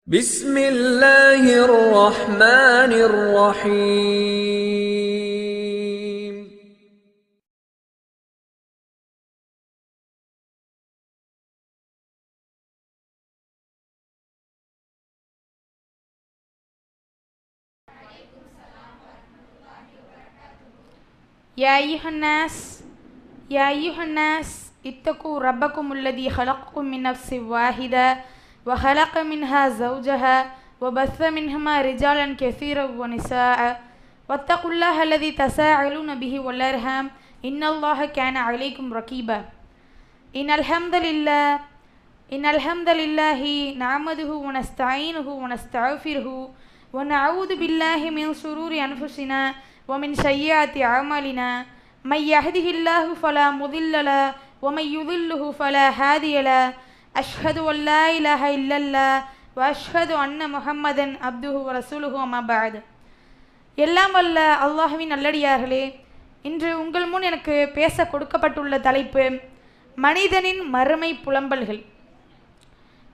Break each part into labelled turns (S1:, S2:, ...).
S1: بسم الله الرحمن الرحيم
S2: يا أيها الناس اتقوا ربكم الذي خلقكم من نفس واحدة وخلق منها زوجها وبث منهما رجالا كثيرا ونساء واتقوا الله الذي تساءلون به والأرحام إن الله كان عليكم رقيبا إن الحمد لله نعمده ونستعينه ونستغفره ونعوذ بالله من شرور أنفسنا ومن سيئات أعمالنا من يهده الله فلا مضل له ومن يضلله فلا هادي له أشهد أن لا إله إلا الله وأشهد أن محمدا عبده ورسوله أما بعد. எல்லாம் வல்ல அல்லாஹ்வின் நல்லடியார்களே, இன்று உங்கள் முன் எனக்கு பேச கொடுக்கப்பட்டுள்ள தலைப்பு மனிதனின் மறுமை புலம்பல்கள்.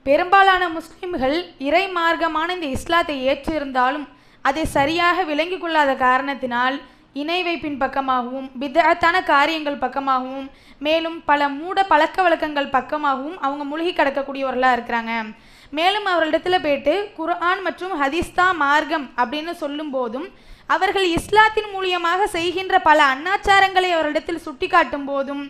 S2: பெரும்பாலான முஸ்லிம்கள் இறை மார்க்கமான இந்த இஸ்லாத்தை ஏற்றிருந்தாலும் அதை சரியாக விளங்கி கொள்ளாத காரணத்தினால் இணை வைப்பின் பக்கமாகவும் பித்அத்தான காரியங்கள் பக்கமாகவும் மேலும் பல மூட பழக்க வழக்கங்கள் பக்கமாகவும் அவங்க மூழ்கி கிடக்கக்கூடியவர்களாக இருக்கிறாங்க. மேலும் அவர்களிடத்தில் போயிட்டு குர்ஆன் மற்றும் ஹதீஸ்தா மார்க்கம் அப்படின்னு சொல்லும் போதும் அவர்கள் இஸ்லாத்தின் மூலியமாக செய்கின்ற பல அன்னாச்சாரங்களை அவர்களிடத்தில் சுட்டி காட்டும் போதும்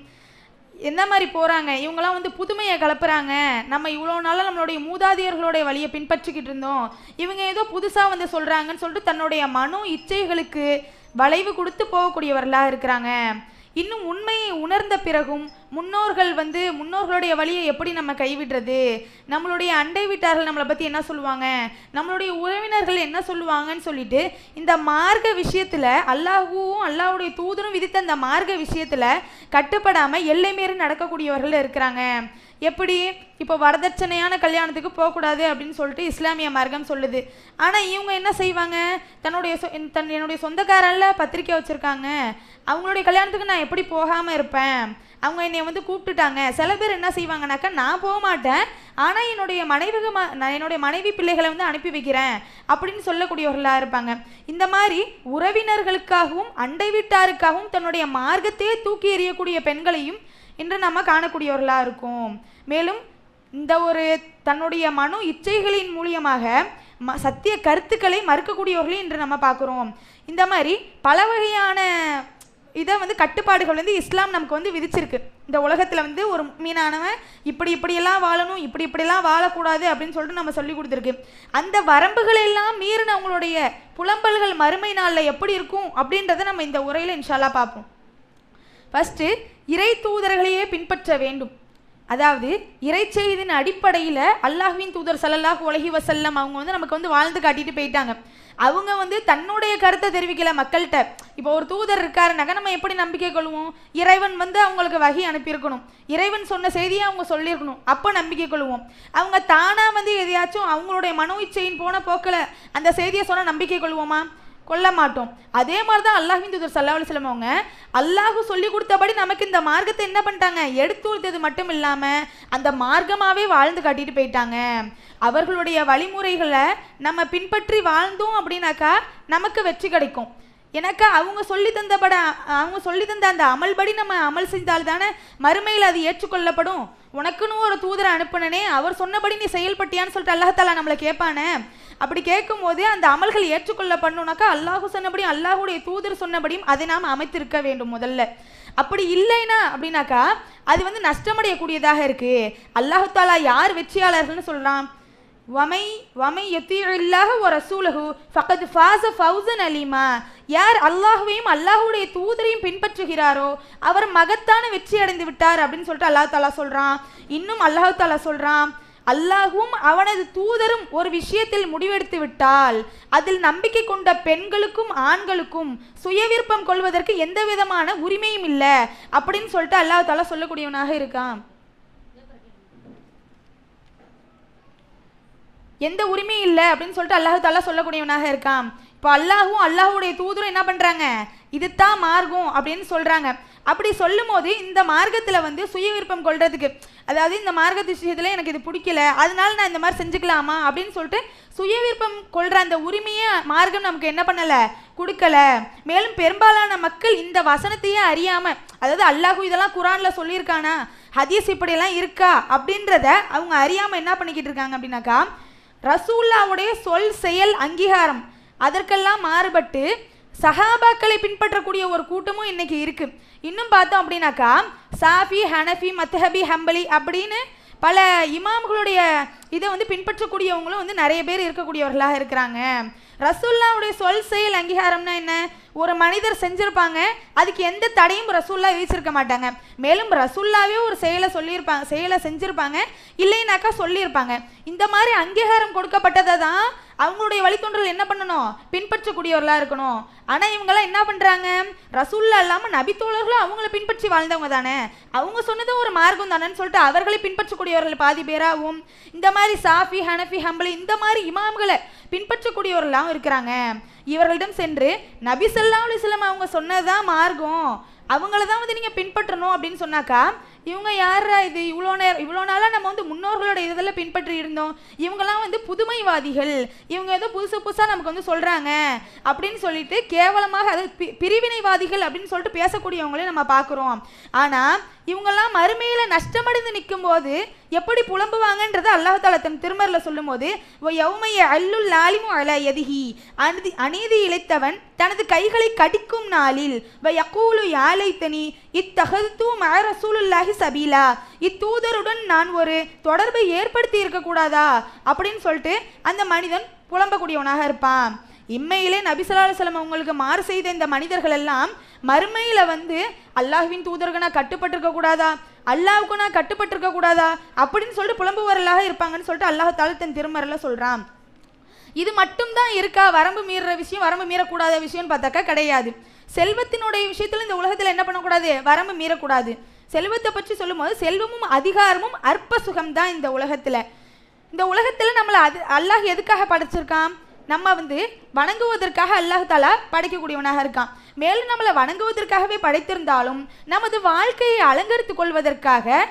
S2: எந்த மாதிரி போகிறாங்க, இவங்களாம் புதுமையை கலப்புறாங்க, நம்ம இவ்வளோ நாளாக நம்மளுடைய மூதாதையர்களுடைய வழியை பின்பற்றிக்கிட்டு இருந்தோம், இவங்க ஏதோ புதுசாக சொல்கிறாங்கன்னு சொல்லிட்டு தன்னுடைய மனோ இச்சைகளுக்கு வளைவு கொடுத்து போகக்கூடியவர்களாக இருக்கிறாங்க. இன்னும் உண்மையை உணர்ந்த பிறகும் முன்னோர்களுடைய வழியை எப்படி நம்ம கைவிடுறது, நம்மளுடைய அண்டை வீட்டார்கள் நம்மளை பற்றி என்ன சொல்லுவாங்க, நம்மளுடைய உறவினர்கள் என்ன சொல்லுவாங்கன்னு சொல்லிட்டு இந்த மார்க்க விஷயத்தில் அல்லாஹ்வுடைய தூதரும் விதித்த அந்த மார்க்க விஷயத்தில் கட்டுப்படாமல் எல்லை மீறி நடக்கக்கூடியவர்கள் இருக்கிறாங்க. எப்படி இப்போ வரதட்சணையான கல்யாணத்துக்கு போகக்கூடாது அப்படின்னு சொல்லிட்டு இஸ்லாமிய மார்க்கம் சொல்லுது. ஆனால் இவங்க என்ன செய்வாங்க, என்னுடைய சொந்தக்காரல்ல பத்திரிக்கை வச்சுருக்காங்க, அவங்களுடைய கல்யாணத்துக்கு நான் எப்படி போகாமல் இருப்பேன், அவங்க என்னை கூப்பிட்டுட்டாங்க. சில பேர் என்ன செய்வாங்கனாக்கா, நான் போக மாட்டேன் ஆனால் என்னுடைய மனைவி பிள்ளைகளை அனுப்பி வைக்கிறேன் அப்படின்னு சொல்லக்கூடியவர்களாக இருப்பாங்க. இந்த மாதிரி உறவினர்களுக்காகவும் அண்டை வீட்டாருக்காகவும் தன்னுடைய மார்க்கத்தையே தூக்கி எறியக்கூடிய பெண்களையும் இன்று நம்ம காணக்கூடியவர்களாக இருக்கும். மேலும் இந்த ஒரு தன்னுடைய மனோ இச்சைகளின் மூலியமாக சத்திய கருத்துக்களை மறுக்கக்கூடியவர்களையும் இன்று நம்ம பார்க்குறோம். இந்த மாதிரி பல வகையான இதை கட்டுப்பாடுகள் இஸ்லாம் நமக்கு விதிச்சிருக்கு. இந்த உலகத்தில் ஒரு மீனானவன் இப்படியெல்லாம் வாழணும், இப்படியெல்லாம் வாழக்கூடாது அப்படின்னு சொல்லிட்டு நம்ம சொல்லி கொடுத்துருக்கு. அந்த வரம்புகளை எல்லாம் மீறின அவங்களுடைய புலம்பல்கள் மறுமை நாளில் எப்படி இருக்கும் அப்படின்றத நம்ம இந்த உரையில் இன்ஷா அல்லாஹ் பார்ப்போம். ஃபஸ்ட்டு இறை தூதர்களையே பின்பற்ற வேண்டும். அதாவது இறை செய்தியின் அடிப்படையில் அல்லாஹ்வின் தூதர் ஸல்லல்லாஹு அலைஹி வஸல்லம் அவங்க நமக்கு வாழ்ந்து காட்டிட்டு போயிட்டாங்க. அவங்க தன்னுடைய கருத்தை தெரிவிக்கல மக்கள்கிட்ட. இப்போ ஒரு தூதர் இருக்காருனாக்கா நம்ம எப்படி நம்பிக்கை கொள்வோம், இறைவன் அவங்களுக்கு வகி அனுப்பியிருக்கணும், இறைவன் சொன்ன செய்தியை அவங்க சொல்லியிருக்கணும், அப்போ நம்பிக்கை கொள்வோம். அவங்க தானாக எதையாச்சும் அவங்களுடைய மனோ இச்சையின் போன போக்கில் அந்த செய்தியை சொன்னால் நம்பிக்கை கொள்வோமா? கொள்ள மாட்டோம். அதே மாதிரி தான் அல்லாஹ்வின் தூதர் ஸல்லல்லாஹு அலைஹி வஸல்லம் அவங்க அல்லாஹ் சொல்லி கொடுத்தபடி நமக்கு இந்த மார்க்கத்தை என்ன பண்ணிட்டாங்க, எடுத்து கொடுத்தது மட்டும் இல்லாமல் அந்த மார்க்கமாகவே வாழ்ந்து காட்டிட்டு போயிட்டாங்க. அவர்களுடைய வழிமுறைகளை நம்ம பின்பற்றி வாழ்ந்தோம் அப்படின்னாக்கா நமக்கு வெற்றி கிடைக்கும். எனக்கு அவங்க சொல்லி தந்த அந்த அமல்படி நம்ம அமல் செய்தால் தானே மறுமையில் அது ஏற்றுக்கொள்ளப்படும். உனக்குன்னு ஒரு தூதரை அனுப்பினனே, அவர் சொன்னபடி நீ செயல்பட்டியான்னு சொல்லிட்டு அல்லாஹ் தஆலா நம்மளை கேட்பானே. அப்படி கேட்கும் போதே அந்த அமல்கள் ஏற்றுக்கொள்ளப்படணும்னாக்கா அல்லாஹ் சொன்னபடியும் அல்லாஹுடைய தூதர் சொன்னபடியும் அதை நாம் அமைத்திருக்க வேண்டும் முதல்ல. அப்படி இல்லைனா அப்படின்னாக்கா அது நஷ்டமடையக்கூடியதாக இருக்கு. அல்லாஹ் தஆலா யார் வெற்றியாளர்கள்னு சொல்றான், வமை யத்தீஇல்லாஹ வ ரசூலஹு ஃபகத் ஃபாஸ ஃபௌஸன் அலீமா. யார் அல்லாஹ்வையும் அல்லாஹுடைய தூதரையும் பின்பற்றுகிறாரோ அவர் மகத்தான வெற்றி அடைந்து விட்டார் அப்படின்னு சொல்லிட்டு அல்லாஹ் தஆலா சொல்றான். இன்னும் அல்லாஹ் தஆலா சொல்றான், அல்லாஹும் அவனது தூதரும் ஒரு விஷயத்தில் முடிவெடுத்து விட்டால் அதில் நம்பிக்கை கொண்ட பெண்களுக்கும் ஆண்களுக்கும் சுயவிருப்பம் கொள்வதற்கு எந்த விதமான உரிமையும் இல்லை அப்படின்னு சொல்லிட்டு அல்லாஹ் தஆலா சொல்லக்கூடியவனாக இருக்கான். எந்த உரிமையும் இல்லை அப்படின்னு சொல்லிட்டு அல்லாஹ் தஆலா சொல்லக்கூடியவனாக இருக்கான். இப்போ அல்லாஹுடைய தூதரும் என்ன பண்ணுறாங்க, இதுதான் மார்க்கம் அப்படின்னு சொல்கிறாங்க. அப்படி சொல்லும் போது இந்த மார்க்கத்தில் வந்து சுய விருப்பம் கொள்றதுக்கு, அதாவது இந்த மார்க்கத்து விஷயத்தில் எனக்கு இது பிடிக்கல, அதனால நான் இந்த மாதிரி செஞ்சுக்கலாமா அப்படின்னு சொல்லிட்டு சுய விருப்பம் கொள்கிற அந்த உரிமையை மார்க்கம் நமக்கு என்ன பண்ணலை, கொடுக்கல. மேலும் பெரும்பாலான மக்கள் இந்த வசனத்தையே அறியாமல், அதாவது அல்லாஹ் இதெல்லாம் குரானில் சொல்லியிருக்கானா, ஹதீஸ் இப்படியெல்லாம் இருக்கா அப்படின்றத அவங்க அறியாமல் என்ன பண்ணிக்கிட்டு இருக்காங்க அப்படின்னாக்கா, ரசூல்லாவுடைய சொல் செயல் அங்கீகாரம் அதற்கெல்லாம் மாறுபட்டு சஹாபாக்களை பின்பற்றக்கூடிய ஒரு கூட்டமும் இன்னைக்கு இருக்கு. இன்னும் பார்த்தோம் அப்படின்னாக்கா சாஃபி, ஹனஃபி, மத்ஹபி, ஹம்பலி அப்படின்னு பல இமாம்களுடைய இதை வந்து பின்பற்றக்கூடியவங்களும் வந்து நிறைய பேர் இருக்கக்கூடியவர்களாக இருக்கிறாங்க. ரசூல்லாவுடைய சொல் செயல் அங்கீகாரம்னா என்ன, ஒரு மனிதர் செஞ்சிருப்பாங்க, அதுக்கு எந்த தடையும் ரசூல்லா விதிச்சிருக்க மாட்டாங்க. மேலும் ரசூல்லாவே ஒரு செயலை சொல்லியிருப்பாங்க, செயலை செஞ்சிருப்பாங்க, இல்லைனாக்கா சொல்லியிருப்பாங்க. இந்த மாதிரி அங்கீகாரம் கொடுக்கப்பட்டதை தான் அவங்களுடைய வழித்தோன்றல் என்ன பண்ணணும், பின்பற்றக்கூடியவர்களாக இருக்கணும். ஆனால் இவங்கெல்லாம் என்ன பண்ணுறாங்க, ரசூல்லா இல்லாமல் நபித்தோழர்களும் அவங்கள பின்பற்றி வாழ்ந்தவங்க தானே, அவங்க சொன்னதும் ஒரு மார்க்கம் தானேன்னு சொல்லிட்டு அவர்களை பின்பற்றக்கூடியவர்கள் பாதி பேராகவும், இந்த மாதிரி சாஃபி, ஹனஃபி, ஹம்பலி இந்த மாதிரி இமாம்களை பின்பற்றக்கூடியவர்களாகவும் இருக்கிறாங்க. இவர்களிடம் சென்று நபி ஸல்லல்லாஹு அலைஹி வஸல்லம் அவங்க சொன்னதுதான் மார்க்கம், அவங்கள தான் வந்து நீங்கள் பின்பற்றணும் அப்படின்னு சொன்னாக்கா, இவங்க யாரா இது, இவ்வளோ நாளாக நம்ம வந்து முன்னோர்களோட இதெல்லாம் பின்பற்றி இருந்தோம், இவங்கெல்லாம் வந்து புதுமைவாதிகள், இவங்க ஏதோ புதுசாக நமக்கு வந்து சொல்கிறாங்க அப்படின்னு சொல்லிட்டு கேவலமாக, அதாவது பிரிவினைவாதிகள் அப்படின்னு சொல்லிட்டு பேசக்கூடியவங்களே நம்ம பார்க்குறோம். ஆனால் இவங்கெல்லாம் மறுமையில் நஷ்டமடைந்து நிற்கும் போது எப்படி புலம்புவாங்கன்றது அல்லாஹ் தஆலா தன் திருமறையில் சொல்லும் போது, யௌமைய அல்லுல் லாலிமு அலா யதிஹி, அநீதி இழைத்தவன் தனது கைகளை கடிக்கும் நாளில் யகூலு யா லைத்தனி இத்தஹது மஅ ரசூலுல்லாஹி சபீலா, இத்தூதருடன் நான் ஒரு தொடர்பை ஏற்படுத்தி இருக்கக்கூடாதா அப்படின்னு சொல்லிட்டு அந்த மனிதன் புலம்பக்கூடியவனாக இருப்பான். இம்மையிலே நபி ஸல்லல்லாஹு அலைஹி வஸல்லம் அவங்களுக்கு மாறு செய்த இந்த மனிதர்கள் எல்லாம் மறுமையில் வந்து அல்லாஹ்வின் தூதருக்கு நான் கட்டுப்பட்டிருக்க கூடாதா, அல்லாஹ்வுக்கு நான் கட்டுப்பட்டிருக்க கூடாதா அப்படின்னு சொல்லிட்டு புலம்புவர்களாக இருப்பாங்கன்னு சொல்லிட்டு அல்லாஹ் தஆலா தன் திருமறையில் சொல்கிறான். இது மட்டும்தான் இருக்கா வரம்பு மீறுற விஷயம், வரம்பு மீறக்கூடாத விஷயம்னு பார்த்தாக்கா கிடையாது. செல்வத்தினுடைய விஷயத்தில் இந்த உலகத்தில் என்ன பண்ணக்கூடாது, வரம்பு மீறக்கூடாது. செல்வத்தை பற்றி சொல்லும்போது செல்வமும் அதிகாரமும் அற்ப சுகம்தான் இந்த உலகத்தில். இந்த உலகத்தில் நம்மளை அல்லாஹ் எதுக்காக படைச்சிருக்கான், நம்ம வந்து வணங்குவதற்காக அல்லாஹ் தஆலா படைக்கக்கூடியவனாக இருக்கான். மேலும் நம்மளை வணங்குவதற்காகவே படைத்திருந்தாலும் நமது வாழ்க்கையை அலங்கரித்துக் கொள்வதற்காக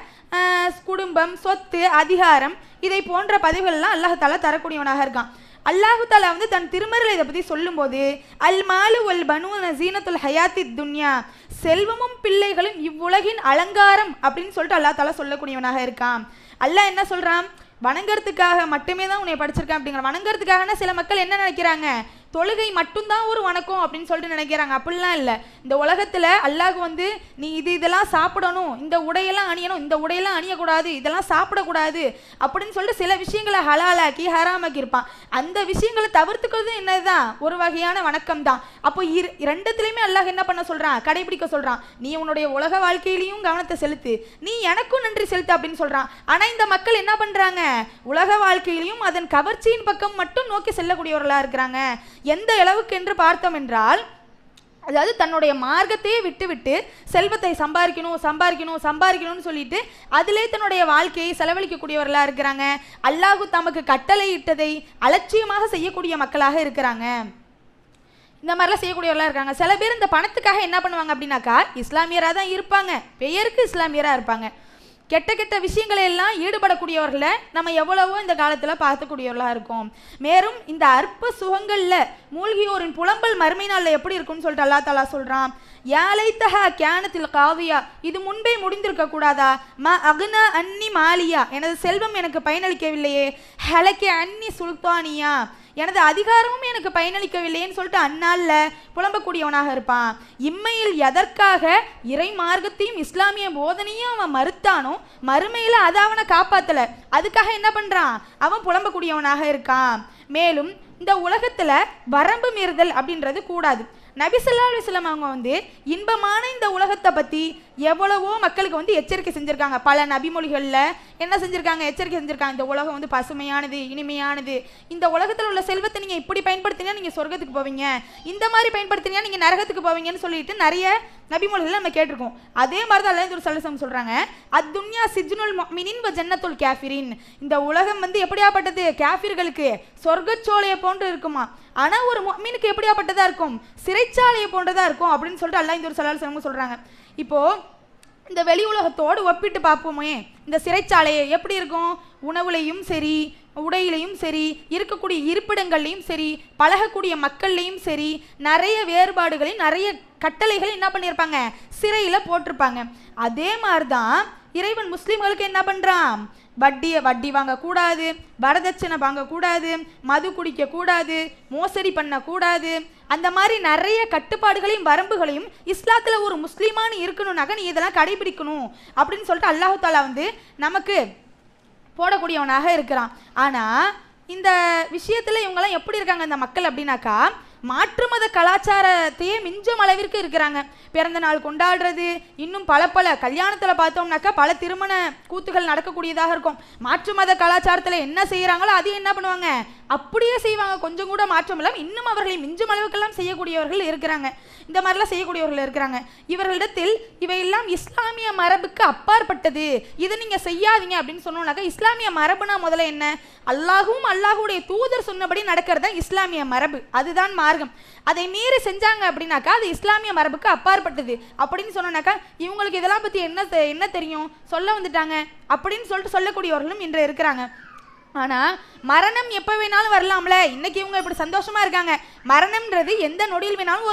S2: குடும்பம், சொத்து, அதிகாரம் இதை போன்ற பதவிகள்லாம் அல்லாஹ் தஆலா தரக்கூடியவனாக இருக்கான். அல்லாஹ் தஆலா வந்து தன் திருமறையில் இதை பற்றி சொல்லும்போது, அல் மாலு வல் பனூன ஸீனத்துல் ஹயாத்தி துன்யா, செல்வமும் பிள்ளைகளும் இவ்வுலகின் அலங்காரம் அப்படின்னு சொல்லிட்டு அல்லாஹ் தஆலா சொல்லக்கூடியவனாக இருக்கான். அல்லாஹ் என்ன சொல்கிறான், வணங்குறதுக்காக மட்டுமே தான் உன்னை படிச்சிருக்கேன் அப்படிங்கிற. வணங்குறதுக்காகனா சில மக்கள் என்ன நினைக்கிறாங்க, தொழுகை மட்டும்தான் ஒரு வணக்கம் அப்படின்னு சொல்லிட்டு நினைக்கிறாங்க. அப்படிலாம் இல்லை. இந்த உலகத்தில் அல்லாஹ் வந்து நீ இதெல்லாம் சாப்பிடணும், இந்த உடையெல்லாம் அணியணும், இந்த உடையெல்லாம் அணியக்கூடாது, இதெல்லாம் சாப்பிடக்கூடாது அப்படின்னு சொல்லிட்டு சில விஷயங்களை ஹலாலாக்கி ஹராமாக்கி இருப்பான். அந்த விஷயங்களை தவிர்த்துக்கிறது என்னதுதான் ஒரு வகையான வணக்கம் தான். அப்போ ரெண்டுத்துலையுமே அல்லாஹ் என்ன பண்ண சொல்கிறான், கடைபிடிக்க சொல்கிறான். நீ உன்னுடைய உலக வாழ்க்கையிலையும் கவனத்தை செலுத்து, நீ எனக்கும் நன்றி செலுத்து அப்படின்னு சொல்கிறான். ஆனால் இந்த மக்கள் என்ன பண்ணுறாங்க, உலக வாழ்க்கையிலையும் அதன் கவர்ச்சியின் பக்கம் மட்டும் நோக்கி செல்லக்கூடியவர்களாக இருக்கிறாங்க. எந்த அளவுக்கு என்று பார்த்தோம் என்றால், அதாவது தன்னுடைய மார்க்கத்தையே விட்டு செல்வத்தை சம்பாதிக்கணும்னு சொல்லிட்டு அதிலே தன்னுடைய வாழ்க்கையை செலவழிக்கக்கூடியவர்களாக இருக்கிறாங்க. அல்லாஹ் தமக்கு கட்டளையிட்டதை அலட்சியமாக செய்யக்கூடிய மக்களாக இருக்கிறாங்க. இந்த மாதிரிலாம் செய்யக்கூடியவர்களாக இருக்காங்க. சில பேர் இந்த பணத்துக்காக என்ன பண்ணுவாங்க அப்படின்னாக்கா, இஸ்லாமியராக தான் இருப்பாங்க, பெயருக்கு இஸ்லாமியராக இருப்பாங்க. கெட்ட விஷயங்களை எல்லாம் ஈடுபடக்கூடியவர்களை நம்ம எவ்வளவோ இந்த காலத்தில் பார்த்துக்கூடியவர்களாக இருக்கோம். மேலும் இந்த அற்ப சுகங்களில் மூழ்கியோரின் புலம்பல் மறுமை நாளில் எப்படி இருக்கும்னு சொல்லிட்டு அல்லாஹ் தஆலா சொல்கிறான், யாலைத்தஹா கேனத்தில் காவியா, இது முன்பே முடிந்திருக்க கூடாதா, ம அகுனா அன்னி மாலியா, எனது செல்வம் எனக்கு பயனளிக்கவில்லையே, ஹலக்கே அன்னி சுல்தானியா, எனது அதிகாரமும் எனக்கு பயனளிக்கவில்லைன்னு சொல்லிட்டு அந்நாளில் புலம்பக்கூடியவனாக இருப்பான். இம்மையில் எதற்காக இறை மார்க்கத்தையும் இஸ்லாமிய போதனையும் அவன் மறுத்தானோ, மறுமையில் அதை அவனை காப்பாற்றலை, அதுக்காக என்ன பண்ணுறான், அவன் புலம்பக்கூடியவனாக இருக்கான். மேலும் இந்த உலகத்தில் வரம்பு மீறுதல் அப்படின்றது கூடாது. நபி ஸல்லல்லாஹு அலைஹி வஸல்லம் அவங்க வந்து இன்பமான இந்த உலகத்தை பற்றி எவ்வளவோ மக்களுக்கு வந்து எச்சரிக்கை செஞ்சுருக்காங்க. பல நபிமொழிகளில் என்ன செஞ்சுருக்காங்க, எச்சரிக்கை செஞ்சுருக்காங்க. இந்த உலகம் வந்து பசுமையானது, இனிமையானது, இந்த உலகத்தில் உள்ள செல்வத்தை நீங்கள் இப்படி பயன்படுத்தினா நீங்கள் சொர்க்கத்துக்கு போவீங்க, இந்த மாதிரி பயன்படுத்தினா நீங்கள் நரகத்துக்கு போவீங்கன்னு சொல்லிட்டு நிறைய நபிமொழிகள் நம்ம கேட்டிருக்கோம். அதே மாதிரி தான் அல்லாஹ் ஸல்லல்லாஹு சொல்கிறாங்க, அத்துன்யா சிஜ்னுல் முஃமினின் வ ஜன்னத்துல் காஃபிரின், இந்த உலகம் வந்து எப்படியாப்பட்டது, காஃபிர்களுக்கு சொர்க்கச்சோலையை போன்று இருக்குமா, ஆனால் ஒரு முஃமினுக்கு எப்படியாப்பட்டதாக இருக்கும், சிறைச்சாலையை போன்றதாக இருக்கும் அப்படின்னு சொல்லிட்டு அல்லாஹ் ஸல்லல்லாஹு சொல்கிறாங்க. இப்போது இந்த வெளி உலகத்தோடு ஒப்பிட்டு பார்ப்போமே, இந்த சிறைச்சாலையை எப்படி இருக்கும்? உணவுலையும் சரி, உடையிலையும் சரி, இருக்கக்கூடிய இருப்பிடங்கள்லையும் சரி, பழகக்கூடிய மக்கள்லையும் சரி, நிறைய வேறுபாடுகளையும் நிறைய கட்டளைகள் என்ன பண்ணியிருப்பாங்க? சிறையில் போட்டிருப்பாங்க. அதே மாதிரி தான் இறைவன் முஸ்லீம்களுக்கு என்ன பண்ணுறான்? வட்டி வாங்கக்கூடாது, வரதட்சணை வாங்கக்கூடாது, மது குடிக்கக்கூடாது, மோசடி பண்ணக்கூடாது, அந்த மாதிரி நிறைய கட்டுப்பாடுகளையும் வரம்புகளையும் இஸ்லாத்தில் ஒரு முஸ்லீமான இருக்கணும்னாக்க நீ இதெல்லாம் கடைபிடிக்கணும் அப்படின்னு சொல்லிட்டு அல்லாஹ் தாலா வந்து நமக்கு போடக்கூடியவனாக இருக்கிறான். ஆனால் இந்த விஷயத்தில் இவங்கெல்லாம் எப்படி இருக்காங்க இந்த மக்கள் அப்படின்னாக்கா, மாற்று மத கலாச்சாரத்தையே மிஞ்சும் அளவிற்கு இருக்கிறாங்க. பிறந்த நாள் கொண்டாடுறது, இன்னும் பல கல்யாணத்தில் பார்த்தோம்னாக்கா பல திருமண கூத்துகள் நடக்கக்கூடியதாக இருக்கும். மாற்று மத கலாச்சாரத்தில் என்ன செய்கிறாங்களோ அது என்ன பண்ணுவாங்க? அப்படியே செய்வாங்க. கொஞ்சம் கூட மாற்றம் இல்லாமல் இன்னும் அவர்களை மிஞ்சும் அளவுக்கெல்லாம் செய்யக்கூடியவர்கள் இருக்கிறாங்க. இந்த மாதிரிலாம் செய்யக்கூடியவர்கள் இருக்கிறாங்க. இவர்களிடத்தில் இவையெல்லாம் இஸ்லாமிய மரபுக்கு அப்பாற்பட்டது, இதை நீங்கள் செய்யாதீங்க அப்படின்னு சொன்னோம்னாக்கா, இஸ்லாமிய மரபுனா முதல்ல என்ன? அல்லாஹும் அல்லாஹுடைய தூதர் சொன்னபடி நடக்கிறது தான் இஸ்லாமிய மரபு, அதுதான் மார்க்கம். அதை மீறி செஞ்சாங்க அப்படின்னாக்கா அது இஸ்லாமிய மரபுக்கு அப்பாற்பட்டது அப்படின்னு சொன்னாக்கா, இவங்களுக்கு இதெல்லாம் பற்றி என்ன தெரியும், சொல்ல வந்துட்டாங்க அப்படின்னு சொல்லிட்டு சொல்லக்கூடியவர்களும் இன்று இருக்கிறாங்க. ஆனால் மரணம் எப்போ வேணாலும் வரலாம்ல. இன்னைக்கு இவங்க இப்படி சந்தோஷமாக இருக்காங்க. மரணம்ன்றது எந்த நொடியில் வேணாலும்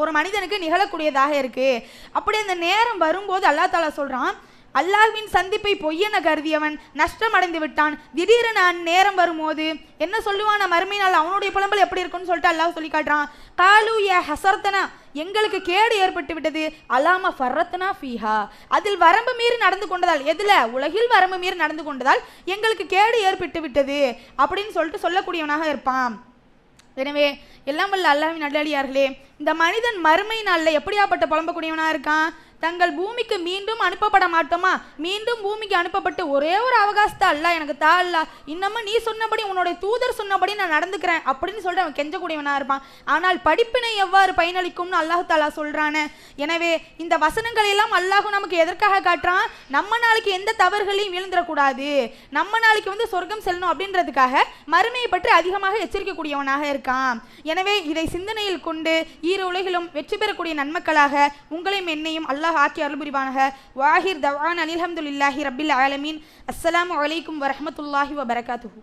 S2: ஒரு மனிதனுக்கு நிகழக்கூடியதாக இருக்குது. அப்படி அந்த நேரம் வரும்போது அல்லாஹ் தாலா சொல்கிறான், அல்லாஹ்வின் சந்திப்பை பொய்யென கருதியவன் நஷ்டம் அடைந்து விட்டான். திடீரென நேரம் வரும்போது என்ன சொல்லுவான்? மறுமை நாள் அவனுடைய புலம்பல் எப்படி இருக்குன்னு சொல்லிட்டு அல்லாஹ் சொல்லி காட்டுறான். காலு ய ஹசர்த்தனா, எங்களுக்கு கேடு ஏற்பட்டு விட்டது, அலாம ஃபர்ரத்னா ஃபீஹா, அதில் வரம்பு மீறி நடந்து கொண்டதால், எதில்? உலகில் வரம்பு மீறி நடந்து கொண்டதால் எங்களுக்கு கேடு ஏற்பட்டு விட்டது அப்படின்னு சொல்லிட்டு சொல்லக்கூடியவனாக இருப்பான். எனவே எல்லாம் வல்ல அல்லாஹ்வின் நல்லடியார்களே, இந்த மனிதன் மறுமை நாளில் எப்படியாப்பட்ட புலம்பக்கூடியவனாக இருக்கான்? தங்கள் பூமிக்கு மீண்டும் அனுப்பப்பட மாட்டோமா, மீண்டும் பூமிக்கு அனுப்பப்பட்டு ஒரே ஒரு அவகாசத்தை அல்லாஹ் எனக்கு தா அல்லா, இன்னமும் நீ சொன்னபடி உன்னுடைய தூதர் சொன்னபடி நான் நடந்துக்கிறேன் அப்படின்னு சொல்லிட்டு அவன் கெஞ்சக்கூடியவனாக இருப்பான். ஆனால் படிப்பினை எவ்வாறு பயனளிக்கும்னு அல்லாஹ் தாலா சொல்கிறானே. எனவே இந்த வசனங்கள் எல்லாம் அல்லாஹ் நமக்கு எதற்காக காட்டுறான்? நம்ம நாளைக்கு எந்த தவறுகளையும் விழுந்துடக்கூடாது, நம்ம நாளைக்கு வந்து சொர்க்கம் செல்லணும் அப்படின்றதுக்காக மறுமையை பற்றி அதிகமாக எச்சரிக்கக்கூடியவனாக இருக்கான். எனவே இதை சிந்தனையில் கொண்டு ஈர உலகிலும் வெற்றி பெறக்கூடிய நன்மக்களாக உங்களையும் என்னையும் அல்லாஹ் ஆக்கி அருள் புரிவானாக. வாஹிர் தவான் அல்ஹம்துலில்லாஹி ரப்பில் ஆலமீன். அஸ்ஸலாமு அலைக்கும் வரஹ்மத்துல்லாஹி வபரகாத்துஹு.